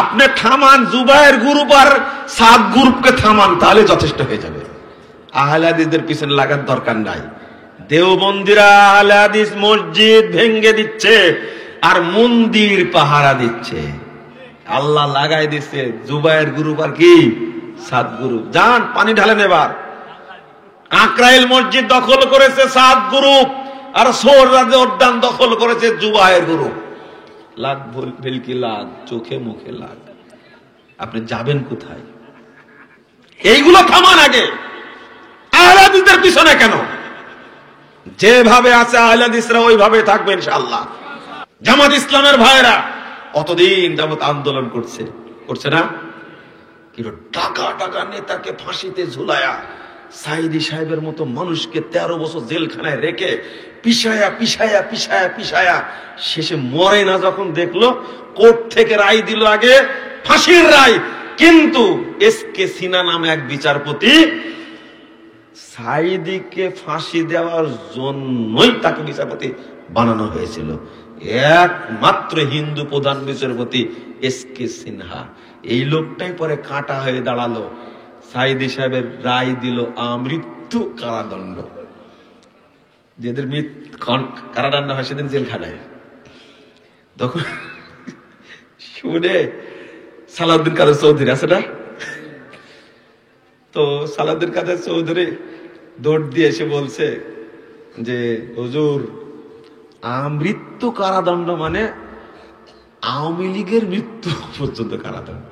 আপনি থামান জুবায়ের গ্রুপ আর সাদ গ্রুপকে থামান, তাহলে যথেষ্ট হয়ে যাবে। আহলে হাদিসদের পিছনে লাগার দরকার নাই। দেওবন্দিরা আহলে হাদিস মসজিদ ভেঙ্গে দিচ্ছে আর মন্দির পাহারা দিচ্ছে। আল্লাহ লাগাই দিচ্ছে জুবায়ের গ্রুপ আর কি সাদ গ্রুপ। যান পানি ঢালেন এবার। কাকরাইল মসজিদ দখল করেছে সাদ গ্রুপ, আর সোহরাওয়ার্দী উদ্যান দখল করেছে জুবায়ের গ্রুপ। লাগ ভেলকি লাগ, চোখে মুখে লাগ। আপনি যাবেন কোথায়? এইগুলো থামান আগে। আহলে হাদিসদের পিছনে কেন? যেভাবে আছে আহলে হাদিসরা ওইভাবে থাকবে ইনশাআল্লাহ। জামাত ইসলামের ভাইরা কতদিন যাবত আন্দোলন করছে না? কিন্তু টাকা টাকা নেতাকে ফাঁসিতে ঝুলায়া সাইদি সাহেবের মতো মানুষকে 13 বছর জেলখানায় রেখে পিছায়া পিছায়া পিছায়া পিছায়া শেষে মরে না যখন দেখলো, কোর্ট থেকে রায় দিল আগে ফাঁসির রায়, কিন্তু এসকে সিনহা নামে এক বিচারপতি সাইদিকে ফাঁসি দেওয়ার জন্যই তাকে বিচারপতি বানানো হয়েছিল। একমাত্র হিন্দু প্রধান বিচারপতি এসকে সিনহা, এই লোকটাই পরে কাঁটা হয়ে দাঁড়ালো। সাইদি সাহেবের রায় দিল আমৃত্যু কারাদণ্ড। যেদের কারাদণ্ড হয় সেদিন জেলখানায়। তখন শুনে সালাউদ্দিন কাদের চৌধুরী আছে না, তো সালাউদ্দিন কাদের চৌধুরী দৌড় দিয়ে এসে বলছে যে হুজুর, আমৃত্যু কারাদণ্ড মানে আওয়ামী লীগের মৃত্যু পর্যন্ত কারাদণ্ড।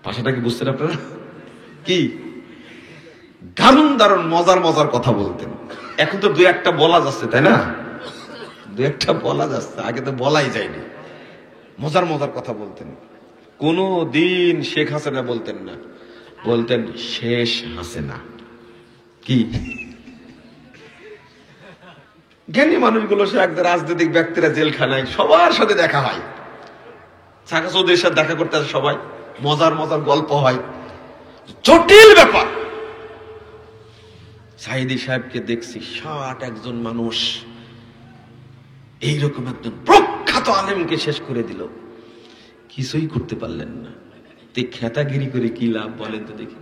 ভাষাটা কি বুঝছেন আপনারা? কি দারুণ দারুণ মজার মজার কথা বলতেন। এখন তো দুই একটা বলা যাচ্ছে, তাই না? দুই একটা বলা যাচ্ছে, আগে তো বলাই যায়নি। মজার মজার কথা বলতেন। কোন দিন শেখ হাসিনা বলতেন না, বলতেন শেষ হাসিনা। কি জ্ঞানী মানুষগুলো, সে একদম রাজনৈতিক ব্যক্তিরা জেলখানায় সবার সাথে দেখা হয়, সাকা চৌধুরীর সাথে দেখা করতে আসে সবাই, মজার মজার গল্প হয়, জটিল ব্যাপার। সাইদি সাহেবকে দেখছি 60 একজন মানুষ এইরকম একজন প্রখ্যাত আলেমকে শেষ করে দিল, কিছুই করতে পারলেন না। খেতাগিরি করে কি লাভ বলেন তো দেখি?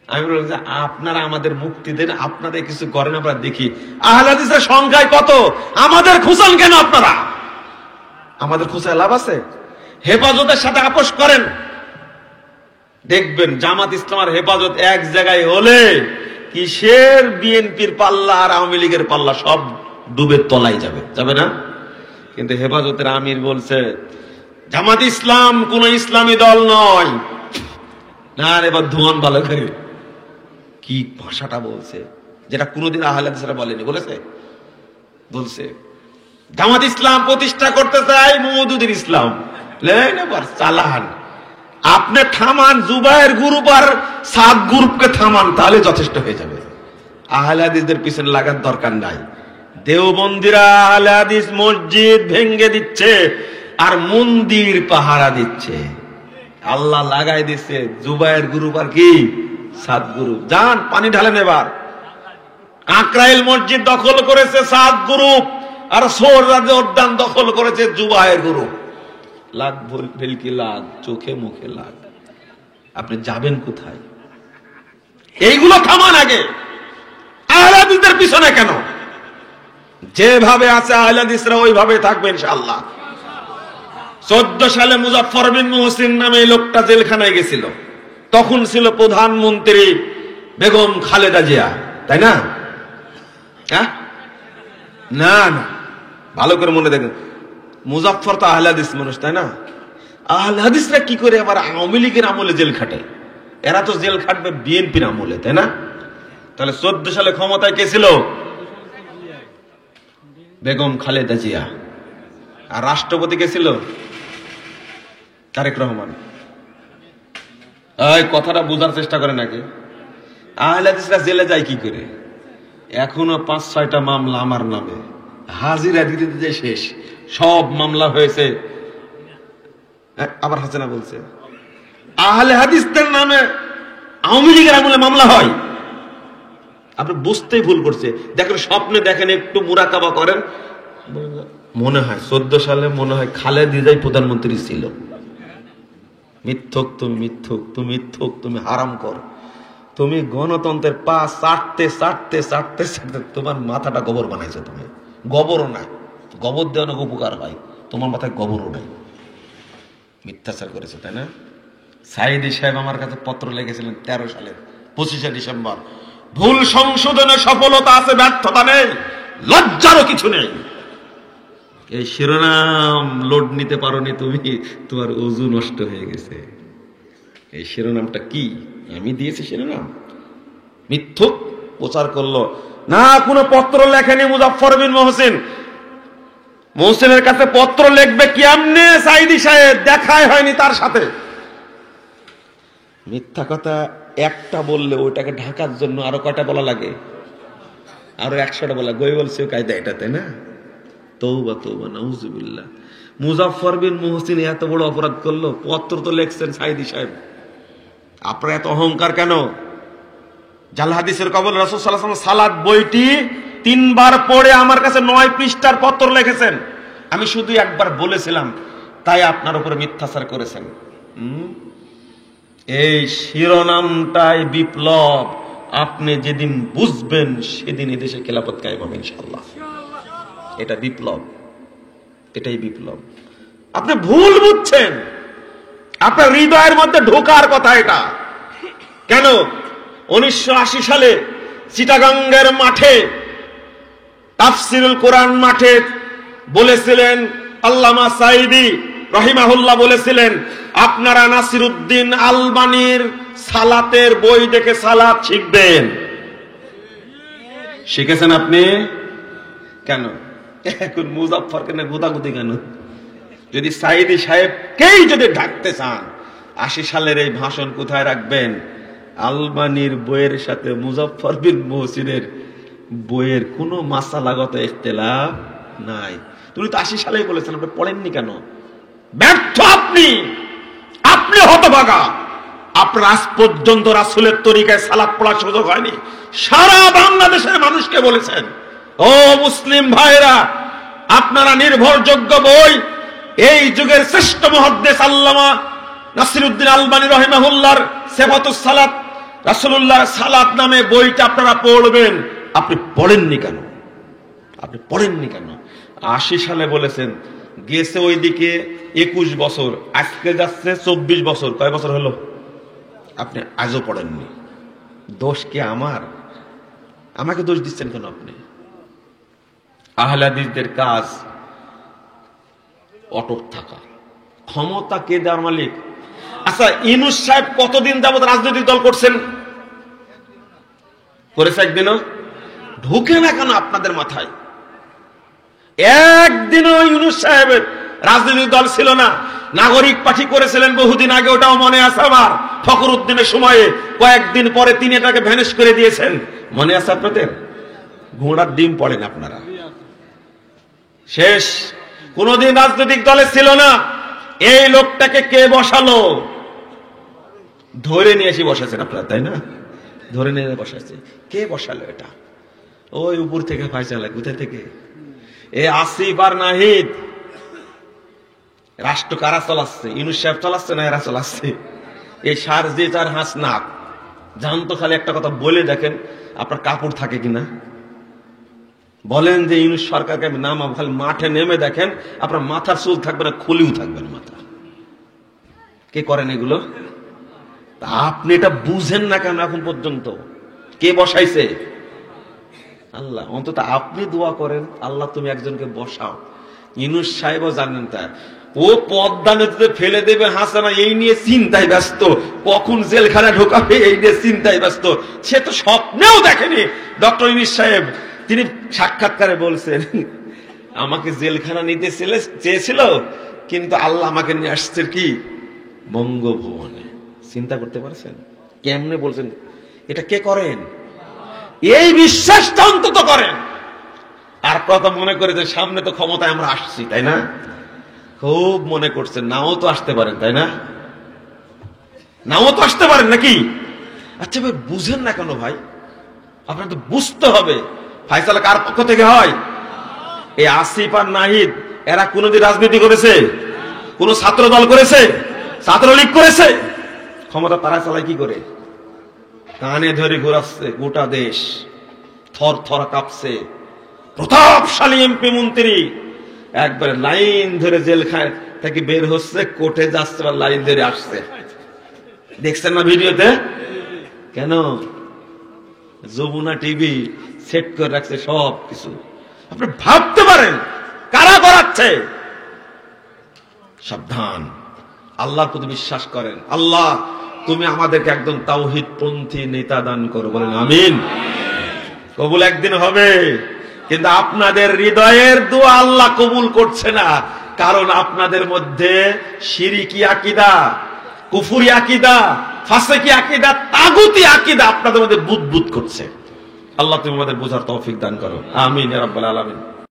আমি বললাম যে আপনারা আমাদের মুক্তি দেন, আপনারা কিছু করেন, আমরা দেখি আহলে হাদিসের সংখ্যায় কত, আমাদের খুঁচান কেন আপনারা? আমাদের খুঁচায় লাভ আছে? হেফাজতের সাথে আপোষ করেন, দেখবেন জামাত ইসলাম আর হেফাজত এক জায়গায় হলে কিসের বিএনপির পাল্লা আর আওয়ামী লীগের পাল্লা সব ডুবে তলায় যাবে না? কিন্তু হেফাজতের আমির বলছে জামাত ইসলাম কোন ইসলামী দল নয়। না, এবার ধোঁয়ান ভালো করে কি ভাষাটা বলছে, যেটা কোনোদিন আহলে হাদিসরা বলেনি। বলছে জামাত ইসলাম প্রতিষ্ঠা করতে চাই মওদুদের ইসলাম। চালান আপনি থামান জুবায়ের গ্রুপ আর সাদ গ্রুপকে থামান, তাহলে যথেষ্ট হয়ে যাবে। আহলে হাদিসদের পিছনে লাগার দরকার নাই। দেওবন্দিরা আহলে হাদিস মসজিদ ভেঙ্গে দিচ্ছে আর মন্দির পাহারা দিচ্ছে। আল্লাহ লাগাই দিচ্ছে জুবায়ের গ্রুপ আর কি সাদ গ্রুপ। যান পানি ঢালেন এবার। কাকরাইল মসজিদ দখল করেছে সাদ গ্রুপ, আর সোহরাওয়ার্দী উদ্যান দখল করেছে জুবায়ের গ্রুপ। লাগ ভেলকি লাগ, চোখে মুখে লাগ। আপনি যাবেন কোথায়? এইগুলো থামান আগে। আহলে হাদিসদের পিছনে কেন? যেভাবে আছে আহলে হাদিসরা ওইভাবে থাকবে ইনশাআল্লাহ। 14 সালে মুজাফফর বিন মুহসিন নামে এই লোকটা জেলখানায় গেছিল। তখন ছিল প্রধানমন্ত্রী বেগম খালেদা জিয়া, তাই না? না না, ভালো করে মনে দেখেন, মুজাফফর তো আহলে হাদিস মানুষ, তাই না? আহলে হাদিসরা কি করে আবার আওয়ামী লীগের আমলে জেল খাটে? এরা তো জেল খাটবে বিএনপির আমলে, তাই না? তাহলে 14 সালে ক্ষমতায় কে ছিল? বেগম খালেদা জিয়া। আর রাষ্ট্রপতি কে ছিল? তারেক রহমান। এই কথাটা বোঝার চেষ্টা করে নাকি? আহলে হাদিসরা জেলে যায় কি করে? এখনো 5-6টা মামলা আমার নামে, হাজিরা দিতে দিতে শেষ, সব মামলা হয়েছে। আবার হাসিনা বলছে আহলে হাদিসদের নামে আওয়ামী লীগের আমলে মামলা হয়। আপনি বুঝতেই ভুল করছে। দেখেন স্বপ্নে দেখেন, একটু মুরাকাবা করেন, মনে হয় 14 সালে মনে হয় খালেদা জিয়াই প্রধানমন্ত্রী ছিল। মিথ্যক তুমি, মিথ্যক তুমি, মিথ্যক তুমি, হারাম কর তুমি, গণতন্ত্রের পা চাটতে চাটতে চাটতে চাটতে তোমার মাথাটা গোবর বানাইছো তুমি। গোবরও নাই, গোবর দেওয়া অনেক উপকার হয়, তোমার মাথায় গোবরও নাই। মিথ্যাচার করেছো, তাই না? সাইদি সাহেব আমার কাছে পত্র লিখেছিলেন 13 সালের 25শে ডিসেম্বর, ভুল সংশোধনে সফলতা আছে, ব্যর্থতা নেই, লজ্জারও কিছু নেই। এই শিরোনাম লোড নিতে পারোনি তুমি, তোমার ওযু নষ্ট হয়ে গেছে। এই শিরোনামটা কি? আমি দিয়েছি শিরোনাম? মিথ্যুক প্রচার করলো না, কোনো পত্র লেখেনি মুজাফফর বিন মহসিন। মহসিনের কাছে পত্র লিখবে কেমনে সাইদি সাহেব? দেখাই হয়নি তার সাথে। মিথ্যা কথা একটা বললে ওইটাকে ঢাকার জন্য আরো কয়টা বলা লাগে? আরো 100টা বলা। গই বলছে কায়দা এটা, তাই না? তৌবা তৌবা, নাউজুবিল্লাহ। মুজাফফর বিন মহসিন এত বড় অপরাধ করলো, পত্র তো লিখছেন সাইদি সাহেব। আপনার এত অহংকার কেন? জাল হাদিসের কবল রাসূল সাল্লাল্লাহু আলাইহি ওয়াসাল্লাম সালাত বইটি 3 বার পড়ে আমার কাছে 9 পৃষ্ঠার পত্র লিখেছেন। আমি শুধু একবার বলেছিলাম, তাই আপনার উপরে মিথ্যাচার করেছেন। এই শিরোনামটাই বিপ্লব। আপনি যেদিন বুঝবেন সেদিন এদেশে খেলাফত কায়েম হবে ইনশাআল্লাহ। এটা বিপ্লব, এটাই বিপ্লব। আপনি ভুল বুঝছেন, আপনার হৃদয়ের মধ্যে ঢোকার কথা এটা। কেন 1980 সালে চিটাগাঙ্গের মাঠে তাফসিরুল কোরআন মাঠে বলেছিলেন আল্লামা সাঈদী রহিমাহুল্লাহ, বলেছিলেন আপনারা নাসিরউদ্দিন আলবানীর সালাতের বই দেখে সালাত শিখবেন। শিখেছেন আপনি? কেন এখন মুজাফফরকে না গোদাগুদি কেন? যদি সাঈদী সাহেবকেই যদি ঢাকতে চান, 80 সালের এই ভাষণ কোথায় রাখবেন? আলবানীর বইয়ের সাথে মুজাফফর বিন মহসিনের বইয়ের কোনো মাসালাগত ইখতিলাফ নাই। তুমি তো 80 সালেই বলেছেন, আপনি পড়েননি কেন? ব্যর্থ আপনি, আপনি হতভাগা। আপনার আজ পর্যন্ত রাসূলের তরিকায় সালাত পড়ার সুযোগ হয়নি। সারা বাংলাদেশের মানুষকে বলেছেন, ও মুসলিম ভাইরা, আপনারা নির্ভরযোগ্য বই, এই যুগের শ্রেষ্ঠ মুহাদ্দিস আল্লামা নাসিরউদ্দিন আলবানী রাহিমাহুল্লাহর সিফাতুস সালাত, রাসূলুল্লাহর সালাত নামে বইটা আপনারা পড়বেন। আপনি পড়েননি কেন? আপনি পড়েননি কেন? 80 সালে বলেছেন, গেছে ওইদিকে 21 বছর, আজকে যাচ্ছে 24 বছর। কয় বছর হলো? আপনি আজও পড়েননি। দোষ কি আমার? আমাকে দোষ দিচ্ছেন কেন আপনি? আহলে হাদিসদের কাজ অটক থাকা। ক্ষমতা কে দেওয়ার মালিক? আচ্ছা, ইউনূস সাহেব কতদিন যাবত রাজনৈতিক দল করছেন? করেছে একদিনও? ঢুকে না কেন আপনাদের মাথায়? একদিনও ইউনূস সাহেবের রাজনৈতিক দল ছিল না। নাগরিক পার্টি করেছিলেন বহুদিন আগে, ওটাও মনে আছে আমার। ফখরুদ্দিনের সময়ে কয়েকদিন পরে তিনি এটাকে ভ্যানিশ করে দিয়েছেন, মনে আছে আপনাদের? ঘোড়ার ডিম পড়েন আপনারা। শেষ। কোনদিন রাজনৈতিক দলে ছিল না। এই লোকটাকে কে বসালো? ধরে নিয়ে এসে বসাচ্ছেন আপনারা, তাই না? ধরে নিয়ে বসাচ্ছে। কে বসালো এটা? ওই উপর থেকে ফায়সালা। কোথায় থেকে? এ আসিফ আর নাহিদ। রাষ্ট্র কারা চালাচ্ছে? ইউনূস সাহেব চালাচ্ছে না এরা চালাচ্ছে? এই শারজিত আর হাসনাত। জানতো খালি একটা কথা বলে দেখেন আপনার কাপড় থাকে কিনা। বলেন যে ইউনূস সরকারকে আমি নামাবো, খালি মাঠে নেমে দেখেন আপনার মাথার চুল থাকবে না, খুলিও থাকবে না মাথা। কে করেন এগুলো? আপনি এটা বুঝেন না কেন এখন পর্যন্ত? কে বসাইছে? আল্লাহ। অন্তত আপনি দোয়া করেন, আল্লাহ তুমি একজনকে বসাও। ইউনূস সাহেবও জানেন তা। ও পদ্মা নদীতে ফেলে দেবে হাসানা, এই নিয়ে চিন্তায় ব্যস্ত। কখন জেলখানা ঢোকাবে এই নিয়ে চিন্তায় ব্যস্ত। সে তো স্বপ্নেও দেখেনি। ডক্টর ইউনূস সাহেব তিনি সাক্ষাৎকারে বলছেন, আমাকে জেলখানা নিতে চেয়েছিল, কিন্তু আল্লাহ আমাকে নিয়ে আসছে কি বঙ্গভবনে। চিন্তা করতে পারছেন? কেমনে বলছেন? এটা কে করেন? এই বিশ্বাসটা অন্তত করেন। আর কথা মনে করে যে সামনে তো ক্ষমতায় আমরা আসছি, তাই না? খুব মনে করছেন, নাও তো আসতে পারেন, তাই না? নাও তো আসতে পারেন নাকি? আচ্ছা ভাই, বুঝেন না কেন ভাই? আপনার তো বুঝতে হবে ফায়সালা কার পক্ষ থেকে হয়। এই আসিফ আর নাহিদ এরা কোনদিন রাজনীতি করেছে? কোন ছাত্র দল করেছে? ছাত্রলীগ করেছে, ক্ষমতা তারা চালায় কি করে? কানে ধরে ঘোরাচ্ছে গোটা দেশ, থর থর কাঁপছে। প্রতাপশালী এমপি মন্ত্রী একবার লাইন ধরে জেলখানায় থেকে বের হচ্ছে, কোর্টে যাচ্ছে, লাইন ধরে আসছে। দেখছেন না ভিডিওতে? কেন? যমুনা টিভি সেট করে রাখছে সব কিছু। আপনি ভাবতে পারেন কারা করাচ্ছে? সাবধান, আল্লাহর প্রতি বিশ্বাস করেন। আল্লাহ তুমি আমাদেরকে একদম তাওহীদ পন্থী নেতা দান করো, বলেন আমিন। কবুল একদিন হবে, কিন্তু আপনাদের হৃদয়ের দোয়া আল্লাহ কবুল করছে না, কারণ আপনাদের মধ্যে শিরকি আকীদা, কুফরি আকীদা, ফাসিকি আকীদা, তাগুতি আকীদা আপনাদের মধ্যে বুদবুদ করছে। আল্লাহ তুমি আমাদের বোঝার তৌফিক দান করো, আমিন ইয়া রাব্বাল আলামিন।